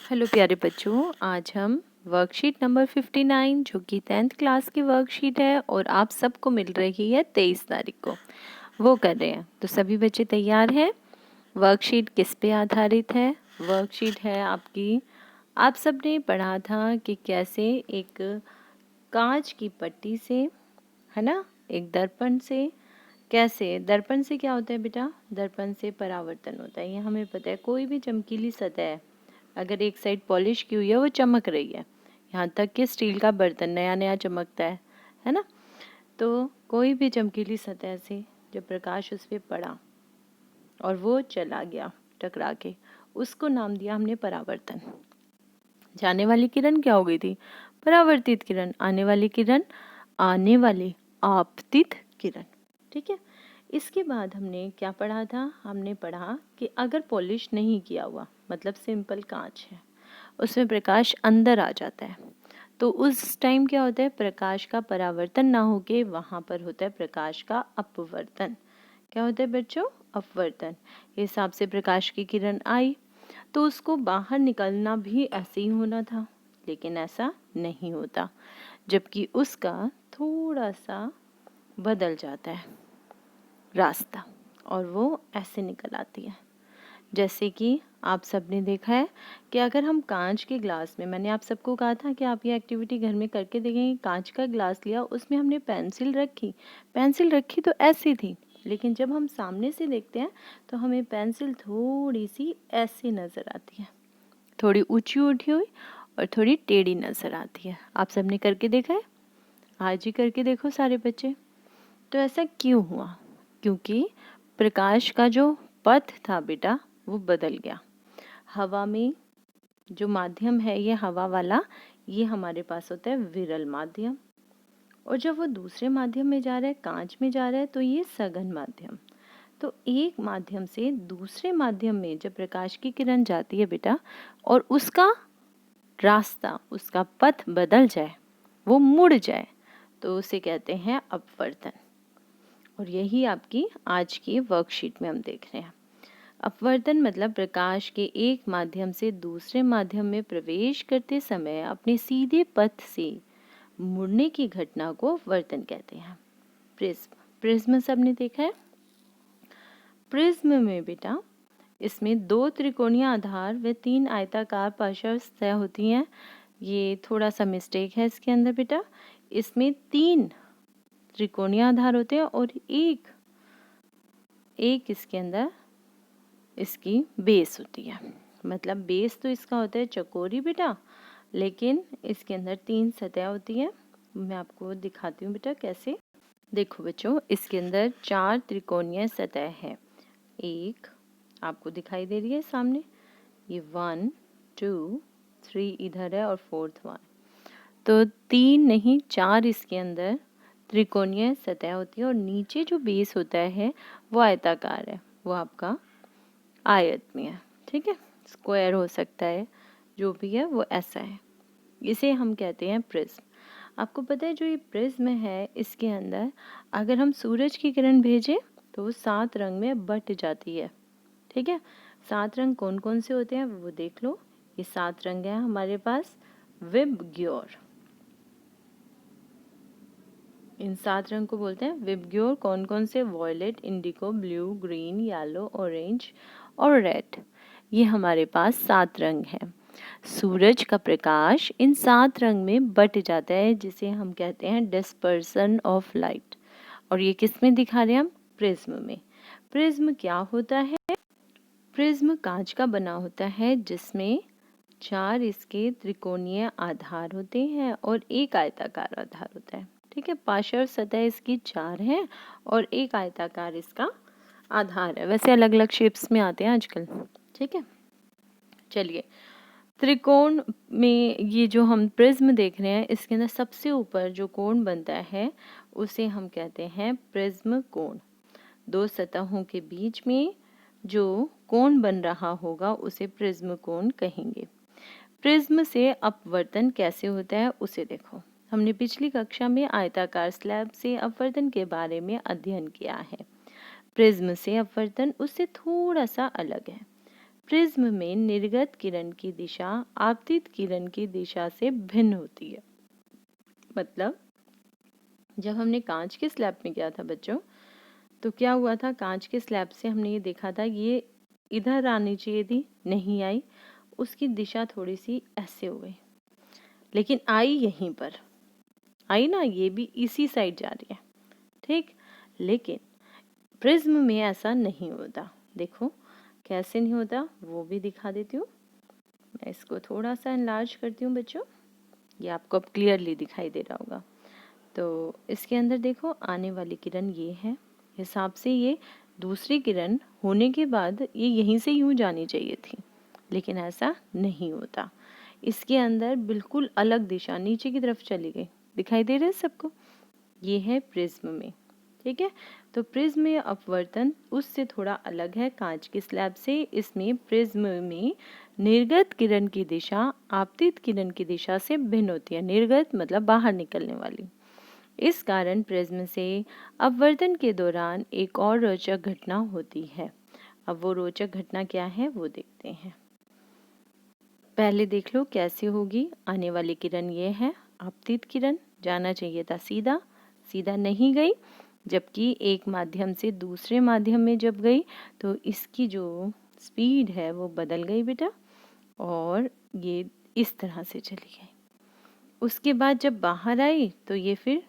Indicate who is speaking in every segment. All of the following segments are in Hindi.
Speaker 1: हेलो प्यारे बच्चों, आज हम वर्कशीट नंबर 59 जो कि 10th क्लास की वर्कशीट है और आप सबको मिल रही है 23 तारीख को, वो कर रहे हैं। तो सभी बच्चे तैयार हैं? वर्कशीट किस पे आधारित है? वर्कशीट है आपकी, आप सबने पढ़ा था कि कैसे एक कांच की पट्टी से, है ना, एक दर्पण से, कैसे दर्पण से क्या होता है बेटा? दर्पण से परावर्तन होता है। ये हमें पता है। कोई भी चमकीली सतह है, अगर एक साइड पॉलिश की हुई है वो चमक रही है, यहाँ तक कि स्टील का बर्तन नया नया चमकता है ना। तो कोई भी चमकीली सतह से जब प्रकाश उस पर पड़ा और वो चला गया टकरा के, उसको नाम दिया हमने परावर्तन। जाने वाली किरण क्या हो गई थी? परावर्तित किरण। आने वाली किरण आने वाली आपतित किरण। ठीक है। इसके बाद हमने क्या पढ़ा था? हमने पढ़ा कि अगर पॉलिश नहीं किया हुआ, मतलब सिंपल कांच है, उसमें प्रकाश अंदर आ जाता है, तो उस टाइम क्या होता है? प्रकाश का परावर्तन ना होके वहां पर होता है प्रकाश का अपवर्तन। क्या होता है बच्चों? अपवर्तन। इस हिसाब से प्रकाश की किरण आई तो उसको बाहर निकलना भी ऐसे ही होना था, लेकिन ऐसा नहीं होता, जबकि उसका थोड़ा सा बदल जाता है रास्ता और वो ऐसे निकल आती है। जैसे कि आप सबने देखा है कि अगर हम कांच के ग्लास में, मैंने आप सबको कहा था कि आप ये एक्टिविटी घर में करके देखेंगे, कांच का ग्लास लिया, उसमें हमने पेंसिल रखी तो ऐसी थी, लेकिन जब हम सामने से देखते हैं तो हमें पेंसिल थोड़ी सी ऐसी नज़र आती है, थोड़ी ऊंची उठी हुई और थोड़ी टेढ़ी नज़र आती है। आप सबने करके देखा है? आज ही करके देखो सारे बच्चे। तो ऐसा क्यों हुआ? क्योंकि प्रकाश का जो पथ था बेटा वो बदल गया। हवा में जो माध्यम है, ये हवा वाला, ये हमारे पास होता है विरल माध्यम, और जब वो दूसरे माध्यम में जा रहा है, कांच में जा रहा है, तो ये सघन माध्यम। तो एक माध्यम से दूसरे माध्यम में जब प्रकाश की किरण जाती है बेटा, और उसका रास्ता, उसका पथ बदल जाए, वो मुड़ जाए, तो उसे कहते हैं अपवर्तन। और यही आपकी आज की वर्कशीट में हम देख रहे हैं। अपवर्तन मतलब प्रकाश के एक माध्यम से दूसरे माध्यम में प्रवेश करते समय अपने सीधे पथ से मुड़ने की घटना को अपवर्तन कहते हैं। प्रिज्म सबने देखा है? प्रिज्म में बेटा, इसमें 2 त्रिकोणीय आधार व 3 आयताकार पार्श्व सतह होती हैं। ये थोड़ा सा मिस्टेक है इसके अंदर बेटा, इसमें 3 त्रिकोणीय आधार होते हैं और एक इसके अंदर इसकी बेस होती है। मतलब बेस तो इसका होता है चकोरी बेटा, लेकिन इसके अंदर 3 सतह होती है। मैं आपको दिखाती हूँ बेटा कैसे। देखो बच्चों, इसके अंदर 4 त्रिकोणीय सतह है। एक आपको दिखाई दे रही है सामने, ये 1 2 3 इधर है और 4th 1, तो 3 नहीं 4 इसके अंदर त्रिकोणीय सतह होती है। और नीचे जो बेस होता है वो आयताकार है, वो आपका आयत में है। ठीक है, स्क्वायर हो सकता है, जो भी है वो ऐसा है। इसे हम कहते हैं प्रिज्म। आपको पता है जो ये प्रिज्म है, इसके अंदर अगर हम सूरज की किरण भेजें तो वो 7 रंग में बट जाती है। ठीक है, 7 रंग कौन कौन से होते हैं वो देख लो। ये 7 रंग हैं हमारे पास विबग्योर। इन 7 रंग को बोलते हैं विबग्योर। कौन कौन से? Violet, indigo, blue, green, yellow, orange और रेड। ये हमारे पास 7 रंग हैं। सूरज का प्रकाश इन 7 रंग में बट जाता है, जिसे हम कहते हैं डिस्पर्सन ऑफ लाइट। और ये किस में दिखा रहे हैं हम? प्रिज्म में। प्रिज्म क्या होता है? प्रिज्म कांच का बना होता है, जिसमें 4 इसके त्रिकोणीय आधार होते हैं और एक आयताकार आधार होता है। ठीक है, पार्श्व सतह इसकी 4 है और एक आयताकार इसका आधार है। वैसे अलग अलग शेप्स में आते हैं आजकल। ठीक है, चलिए, त्रिकोण में ये जो हम प्रिज्म देख रहे हैं, इसके अंदर सबसे ऊपर जो कोण बनता है उसे हम कहते हैं प्रिज्म कोण। 2 सतहों के बीच में जो कोण बन रहा होगा उसे प्रिज्म कोण कहेंगे। प्रिज्म से अपवर्तन कैसे होता है उसे देखो। हमने पिछली कक्षा में आयताकार स्लैब से अपवर्तन के बारे में अध्ययन किया है। प्रिज्म से अपवर्तन उससे थोड़ा सा अलग है। प्रिज्म में निर्गत किरण की दिशा आपतित किरण की दिशा से भिन्न होती है। मतलब जब हमने कांच के स्लैब में किया था बच्चों, तो क्या हुआ था, कांच के स्लैब से हमने ये देखा था ये इधर आनी चाहिए थी, नहीं आई, उसकी दिशा थोड़ी सी ऐसे हो गई, लेकिन आई यहीं पर आई ना, ये भी इसी साइड जा रही है, ठीक। लेकिन प्रिज्म में ऐसा नहीं होता। देखो कैसे नहीं होता, वो भी दिखा देती हूँ। मैं इसको थोड़ा सा एनलार्ज करती हूँ बच्चों, ये आपको अब क्लियरली दिखाई दे रहा होगा। तो इसके अंदर देखो आने वाली किरण ये है, हिसाब से ये दूसरी किरण होने के बाद ये यहीं से यूं जानी चाहिए थी, लेकिन ऐसा नहीं होता। इसके अंदर बिल्कुल अलग दिशा नीचे की तरफ चली गई। दिखाई दे रहा है सबको? ये है प्रिज्म में, ठीक है। तो प्रिज्म में अपवर्तन उससे थोड़ा अलग है कांच के स्लैब से। इसमें प्रिज्म में निर्गत किरण की दिशा आपतित किरण की दिशा से भिन्न होती है। निर्गत मतलब बाहर निकलने वाली। इस कारण प्रिज्म से अपवर्तन के दौरान एक और रोचक घटना होती है। अब वो रोचक घटना क्या है वो देखते हैं। पहले देख लो कैसे होगी। आने वाली किरण ये है आपतित किरण, जाना चाहिए था सीधा, सीधा नहीं गई, जबकि एक माध्यम से दूसरे माध्यम में जब गई तो इसकी जो स्पीड है वो बदल गई बेटा, और ये इस तरह से चली गई। उसके बाद जब बाहर आई तो ये फिर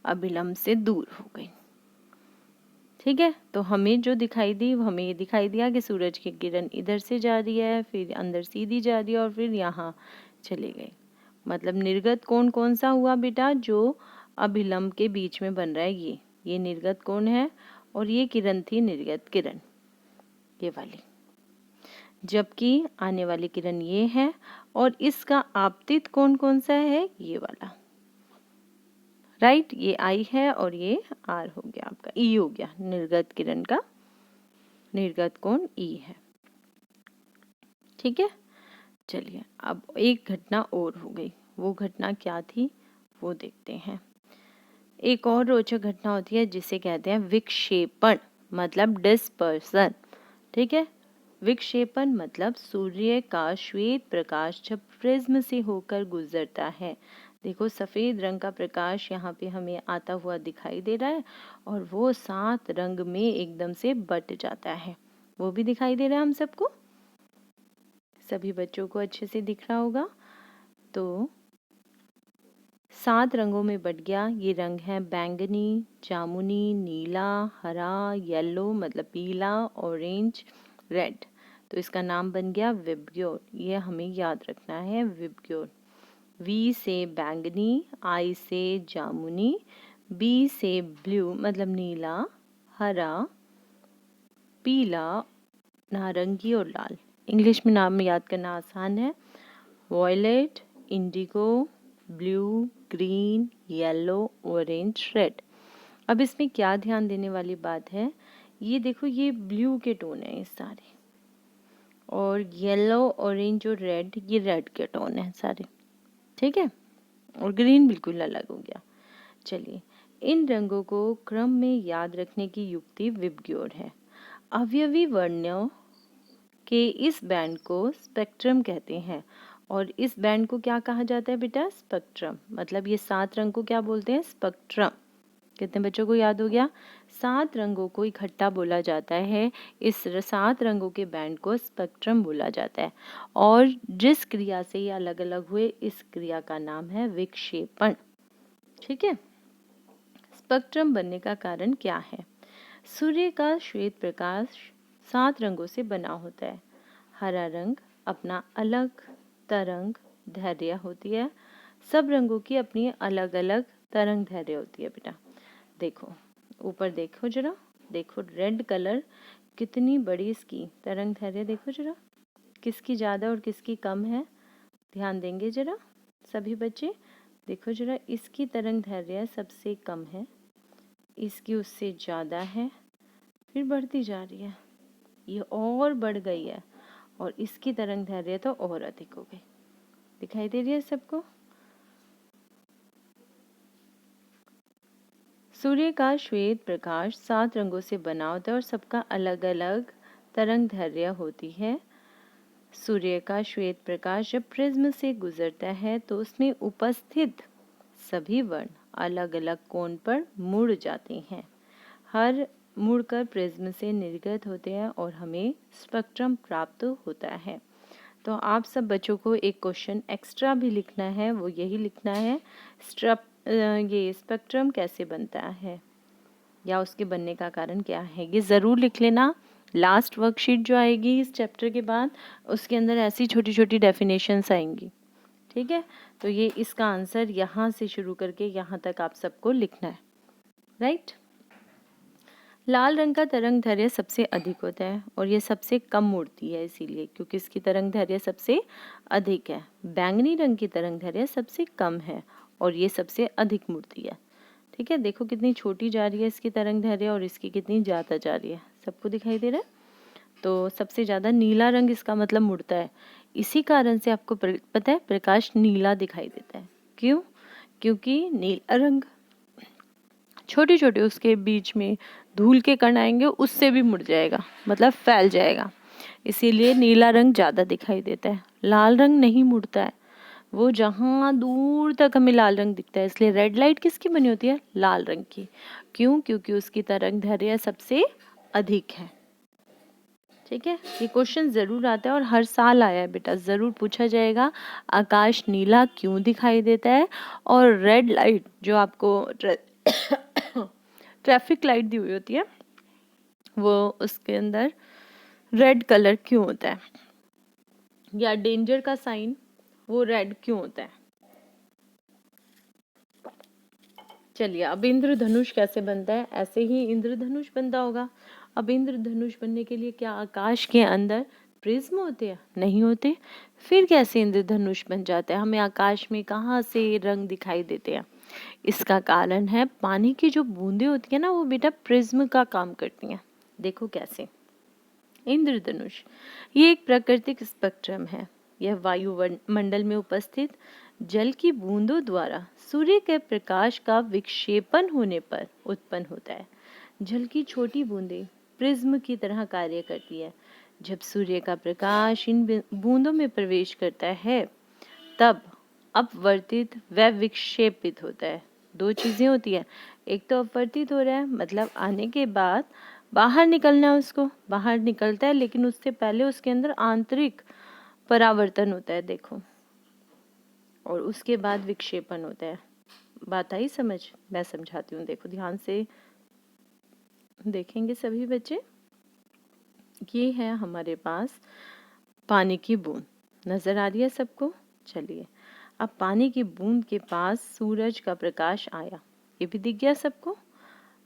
Speaker 1: अभिलंब से दूर हो गई, ठीक है। तो हमें जो दिखाई दी, हमें ये दिखाई दिया कि सूरज की किरण इधर से जा रही है, फिर अंदर सीधी जा रही है और फिर यहाँ चली गई। मतलब निर्गत कोण कौन सा हुआ बेटा, जो अभिलंब के बीच में बन रहा है, ये निर्गत कोण है, और ये किरण थी निर्गत किरण, ये वाली। जबकि आने वाली किरण ये है, और इसका आपतित कोण कौन सा है, ये वाला, राइट। ये आई है और ये आर हो गया, आपका ई हो गया। निर्गत किरण का निर्गत कोण ई है, ठीक है। चलिए अब एक घटना और हो गई, वो घटना क्या थी वो देखते हैं। एक और रोचक घटना होती है जिसे कहते हैं विक्षेपण, मतलब डिस्पर्सन, ठीक है। विक्षेपण मतलब सूर्य का श्वेत प्रकाश जब प्रिज्म से होकर गुजरता है। देखो सफेद रंग का प्रकाश यहाँ पे हमें आता हुआ दिखाई दे रहा है, और वो 7 रंग में एकदम से बट जाता है। वो भी दिखाई दे रहा है हम सबको, सभी बच्चों को अच्छे से दिख रहा होगा। तो 7 रंगों में बट गया। ये रंग है बैंगनी, जामुनी, नीला, हरा, येलो मतलब पीला, ऑरेंज, रेड। तो इसका नाम बन गया विबग्योर। ये हमें याद रखना है, विबग्योर। वी से बैंगनी, आई से जामुनी, बी से ब्लू मतलब नीला, हरा, पीला, नारंगी और लाल। इंग्लिश में नाम याद करना आसान है, violet, indigo, blue, green, yellow, orange, red. अब इसमें क्या ध्यान देने वाली बात है, ये देखो ये ब्लू के टोन है ये सारे, और येलो, ऑरेंज और रेड ये रेड के टोन है सारे, ठीक है। और ग्रीन बिल्कुल अलग हो गया। चलिए इन रंगों को क्रम में याद रखने की युक्ति विबग्योर है। अवयवी वर्णों के इस बैंड को स्पेक्ट्रम कहते हैं, और इस बैंड को क्या कहा जाता है बेटा, स्पेक्ट्रम। मतलब ये 7 रंग को क्या बोलते हैं, स्पेक्ट्रम। कितने बच्चों को याद हो गया, 7 रंगों को इकट्ठा बोला जाता है। इस 7 रंगों के बैंड को स्पेक्ट्रम बोला जाता है, और जिस क्रिया से ये अलग अलग हुए इस क्रिया का नाम है विक्षेपण, ठीक है। स्पेक्ट्रम बनने का कारण क्या है, सूर्य का श्वेत प्रकाश 7 रंगों से बना होता है। हरा रंग अपना अलग तरंग दैर्घ्य होती है, सब रंगों की अपनी अलग अलग तरंग दैर्घ्य होती है बेटा। देखो ऊपर देखो जरा, देखो रेड कलर कितनी बड़ी इसकी तरंग दैर्घ्य, देखो जरा किसकी ज़्यादा और किसकी कम है, ध्यान देंगे जरा सभी बच्चे। देखो जरा इसकी तरंग दैर्घ्य सबसे कम है, इसकी उससे ज़्यादा है, फिर बढ़ती जा रही है, ये और बढ़ गई है, और इसकी तरंग दैर्घ्य तो और अधिक हो गई। दिखाई दे रही है सबको। सूर्य का श्वेत प्रकाश 7 रंगों से बना होता है और सबका अलग अलग तरंग दैर्घ्य होती है। सूर्य का श्वेत प्रकाश जब प्रिज्म से गुजरता है तो उसमें उपस्थित सभी वर्ण अलग अलग कोण पर मुड़ जाते हैं। हर मुड़कर प्रिज्म से निर्गत होते हैं और हमें स्पेक्ट्रम प्राप्त होता है। तो आप सब बच्चों को एक क्वेश्चन एक्स्ट्रा भी लिखना है, वो यही लिखना है ये स्पेक्ट्रम कैसे बनता है या उसके बनने का कारण क्या है, ये ज़रूर लिख लेना। लास्ट वर्कशीट जो आएगी इस चैप्टर के बाद उसके अंदर ऐसी छोटी छोटी डेफिनेशंस आएंगी, ठीक है। तो ये इसका आंसर यहाँ से शुरू करके यहाँ तक आप सबको लिखना है, राइट। लाल रंग का तरंग दैर्घ्य सबसे अधिक होता है और ये सबसे कम मुड़ती है, इसीलिए क्योंकि इसकी तरंग दैर्घ्य सबसे अधिक है। बैंगनी रंग की तरंग दैर्घ्य सबसे कम है और ये सबसे अधिक मुड़ती है, ठीक है। देखो कितनी छोटी जा रही है इसकी तरंग दैर्घ्य और इसकी कितनी ज़्यादा जा रही है, सबको दिखाई दे रहा है। तो सबसे ज़्यादा नीला रंग इसका मतलब मुड़ता है, इसी कारण से आपको पता है प्रकाश नीला दिखाई देता है। क्यों? क्योंकि नीला रंग छोटे छोटे उसके बीच में धूल के कण आएंगे, उससे भी मुड़ जाएगा, मतलब फैल जाएगा, इसीलिए नीला रंग ज़्यादा दिखाई देता है। लाल रंग नहीं मुड़ता है, वो जहाँ दूर तक हमें लाल रंग दिखता है, इसलिए रेड लाइट किसकी बनी होती है? लाल रंग की। क्यों? क्योंकि उसकी तरंग दैर्घ्य सबसे अधिक है, ठीक है। ये क्वेश्चन जरूर आता है और हर साल आया है बेटा, जरूर पूछा जाएगा आकाश नीला क्यों दिखाई देता है और रेड लाइट जो आपको ट्रैफिक लाइट दी हुई होती है वो उसके अंदर रेड कलर क्यों होता है, या डेंजर का साइन वो रेड क्यों होता है। चलिए अब इंद्रधनुष कैसे बनता है, ऐसे ही इंद्रधनुष बनता होगा। अब इंद्रधनुष बनने के लिए क्या आकाश के अंदर प्रिज्म होते हैं? नहीं होते। फिर कैसे इंद्रधनुष बन जाता है? हमें आकाश में कहाँ से रंग दिखाई देते हैं? इसका कारण है पानी की जो बूंदें होती है ना, वो बेटा प्रिज्म का काम करती हैं। देखो कैसे। इंद्रधनुष ये एक प्राकृतिक स्पेक्ट्रम है। यह वायुमंडल में उपस्थित जल की बूंदों द्वारा सूर्य के प्रकाश का विक्षेपण होने पर उत्पन्न होता है। जल की छोटी बूंदें प्रिज्म की तरह कार्य करती है। जब सूर्य का प्रकाश इन बूंदों में प्रवेश करता है तब अपवर्तित व विक्षेपित होता है। दो चीजें होती है, एक तो अपवर्तित हो रहा है मतलब आने के बाद बाहर निकलना है, उसको बाहर निकलता है, लेकिन उससे पहले उसके अंदर आंतरिक परावर्तन होता है, देखो, और उसके बाद विक्षेपण होता है। बात आई समझ? मैं समझाती हूँ, देखो ध्यान से देखेंगे सभी बच्चे। ये है हमारे पास पानी की बूंद, नजर आ रही है सबको? चलिए अब पानी की बूंद के पास सूरज का प्रकाश आया, ये भी दिख गया सबको।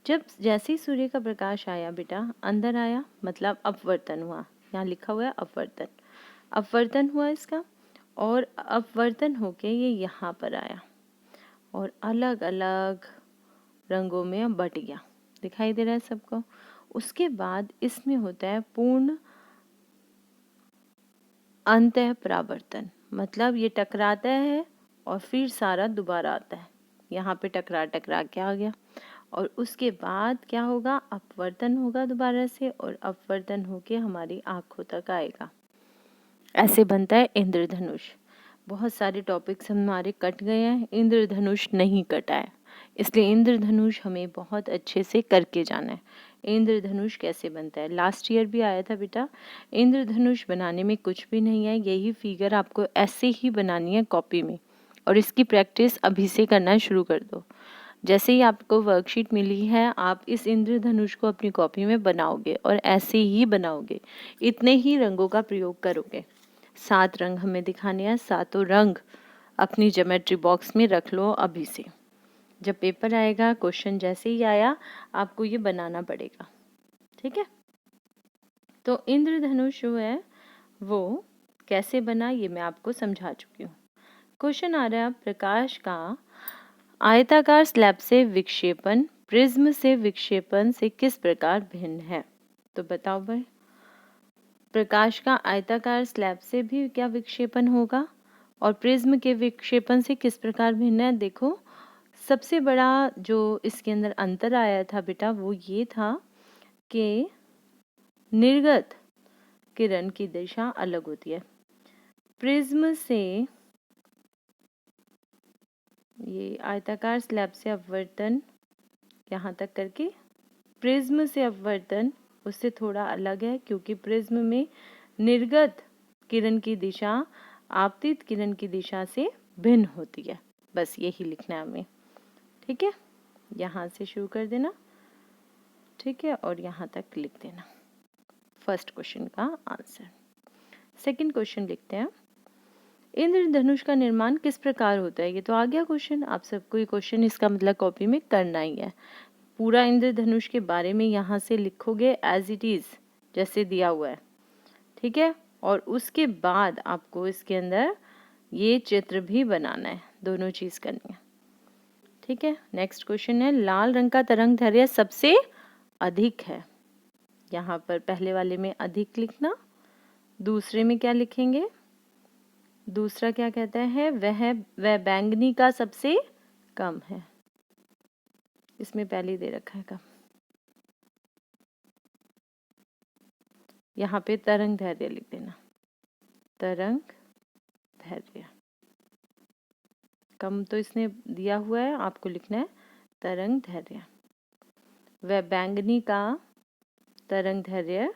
Speaker 1: जब जैसे ही सूर्य का प्रकाश आया बेटा, अंदर आया मतलब अपवर्तन हुआ, यहाँ लिखा हुआ है अपवर्तन, अपवर्तन हुआ इसका, और अपवर्तन होके ये यहाँ पर आया और अलग अलग रंगों में बट गया, दिखाई दे रहा है सबको। उसके बाद इसमें होता है पूर्ण अंतः परावर्तन, मतलब ये टकराता है और फिर सारा दोबारा आता है, यहाँ पे टकरा टकरा के आ गया, और उसके बाद क्या होगा? अपवर्तन होगा दोबारा से, और अपवर्तन होके हमारी आंखों तक आएगा। ऐसे बनता है इंद्रधनुष। बहुत सारे टॉपिक्स हमारे कट गए हैं, इंद्रधनुष नहीं कटा है, इसलिए इंद्रधनुष हमें बहुत अच्छे से करके जाना है। इंद्रधनुष कैसे बनता है, लास्ट ईयर भी आया था बेटा। इंद्रधनुष बनाने में कुछ भी नहीं है, यही फिगर आपको ऐसे ही बनानी है कॉपी में, और इसकी प्रैक्टिस अभी से करना शुरू कर दो। जैसे ही आपको वर्कशीट मिली है आप इस इंद्रधनुष को अपनी कॉपी में बनाओगे और ऐसे ही बनाओगे, इतने ही रंगों का प्रयोग करोगे। 7 रंग हमें दिखाने हैं, सातों रंग अपनी ज्योमेट्री बॉक्स में रख लो अभी से। जब पेपर आएगा, क्वेश्चन जैसे ही आया आपको ये बनाना पड़ेगा, ठीक है। तो इंद्रधनुष जो है वो कैसे बना ये मैं आपको समझा चुकी हूँ। क्वेश्चन आ रहा है, प्रकाश का आयताकार स्लैब से विक्षेपण प्रिज्म से विक्षेपण से किस प्रकार भिन्न है? तो बताओ भाई, प्रकाश का आयताकार स्लैब से भी क्या विक्षेपण होगा और प्रिज्म के विक्षेपण से किस प्रकार भिन्न है? देखो सबसे बड़ा जो इसके अंदर अंतर आया था बेटा वो ये था कि निर्गत किरण की दिशा अलग होती है। प्रिज्म से, ये आयताकार स्लैब से अपवर्तन यहाँ तक करके, प्रिज्म से अपवर्तन उससे थोड़ा अलग है, क्योंकि प्रिज्म में निर्गत किरण की दिशा आपतित किरण की दिशा से भिन्न होती है। बस यही लिखना है हमें, ठीक है। यहाँ से शुरू कर देना, ठीक है, और यहाँ तक लिख देना फर्स्ट क्वेश्चन का आंसर। सेकंड क्वेश्चन लिखते हैं, इंद्रधनुष का निर्माण किस प्रकार होता है। ये तो आ गया क्वेश्चन, आप सबको ये क्वेश्चन इसका मतलब कॉपी में करना ही है। पूरा इंद्रधनुष के बारे में यहाँ से लिखोगे एज इट इज, जैसे दिया हुआ है, ठीक है। और उसके बाद आपको इसके अंदर ये चित्र भी बनाना है, दोनों चीज करनी है, ठीक है। नेक्स्ट क्वेश्चन है, लाल रंग का तरंग दैर्घ्य सबसे अधिक है। यहाँ पर पहले वाले में अधिक लिखना, दूसरे में क्या लिखेंगे, दूसरा क्या कहता है, वह बैंगनी का सबसे कम है। इसमें पहले दे रखा है कम, यहाँ पे तरंग दैर्घ्य लिख देना, तरंग दैर्घ्य। कम तो इसने दिया हुआ है, आपको लिखना है तरंग दैर्घ्य। वह बैंगनी का तरंग दैर्घ्य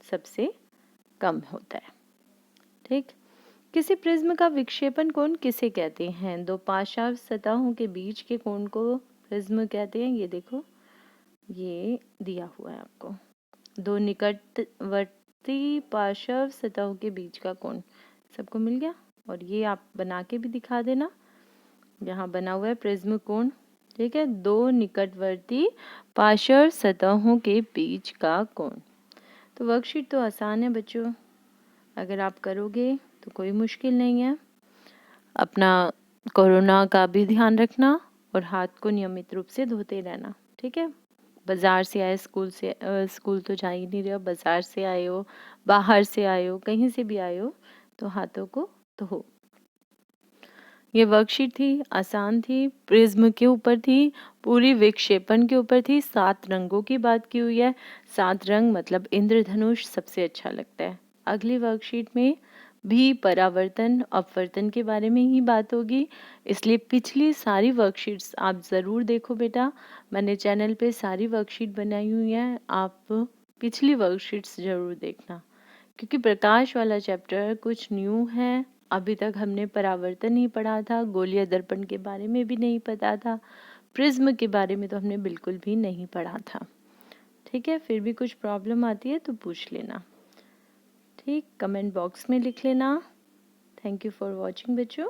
Speaker 1: सबसे कम होता है, ठीक। किसी प्रिज्म का विक्षेपण कोण किसे कहते हैं। दो पार्श्व सतहों के बीच के कोण को प्रिज्म कहते हैं। ये देखो, ये दिया हुआ है आपको, दो निकटवर्ती पार्श्व सतहों के बीच का कोण, सबको मिल गया। और ये आप बना के भी दिखा देना, यहाँ बना हुआ है प्रिज्म कोण, ठीक है, दो निकटवर्ती पार्श्व सतहों के बीच का कोण। तो वर्कशीट तो आसान है बच्चों, अगर आप करोगे तो कोई मुश्किल नहीं है। अपना कोरोना का भी ध्यान रखना और हाथ को नियमित रूप से धोते रहना, ठीक है। बाजार से आए, स्कूल तो जा ही नहीं रहे हो, बाजार से आए हो, बाहर से आए हो, कहीं से भी आए हो, तो हाथों को धो। ये वर्कशीट थी, आसान थी, प्रिज्म के ऊपर थी, पूरी विक्षेपण के ऊपर थी, 7 रंगों की बात की हुई है। 7 रंग मतलब इंद्रधनुष सबसे अच्छा लगता है। अगली वर्कशीट में भी परावर्तन अपवर्तन के बारे में ही बात होगी, इसलिए पिछली सारी वर्कशीट्स आप ज़रूर देखो बेटा। मैंने चैनल पे सारी वर्कशीट बनाई हुई है, आप पिछली वर्कशीट्स ज़रूर देखना, क्योंकि प्रकाश वाला चैप्टर कुछ न्यू है। अभी तक हमने परावर्तन नहीं पढ़ा था, गोलीय दर्पण के बारे में भी नहीं पता था, प्रिज्म के बारे में तो हमने बिल्कुल भी नहीं पढ़ा था, ठीक है। फिर भी कुछ प्रॉब्लम आती है तो पूछ लेना, ठीक, कमेंट बॉक्स में लिख लेना। थैंक यू फॉर वॉचिंग बच्चों।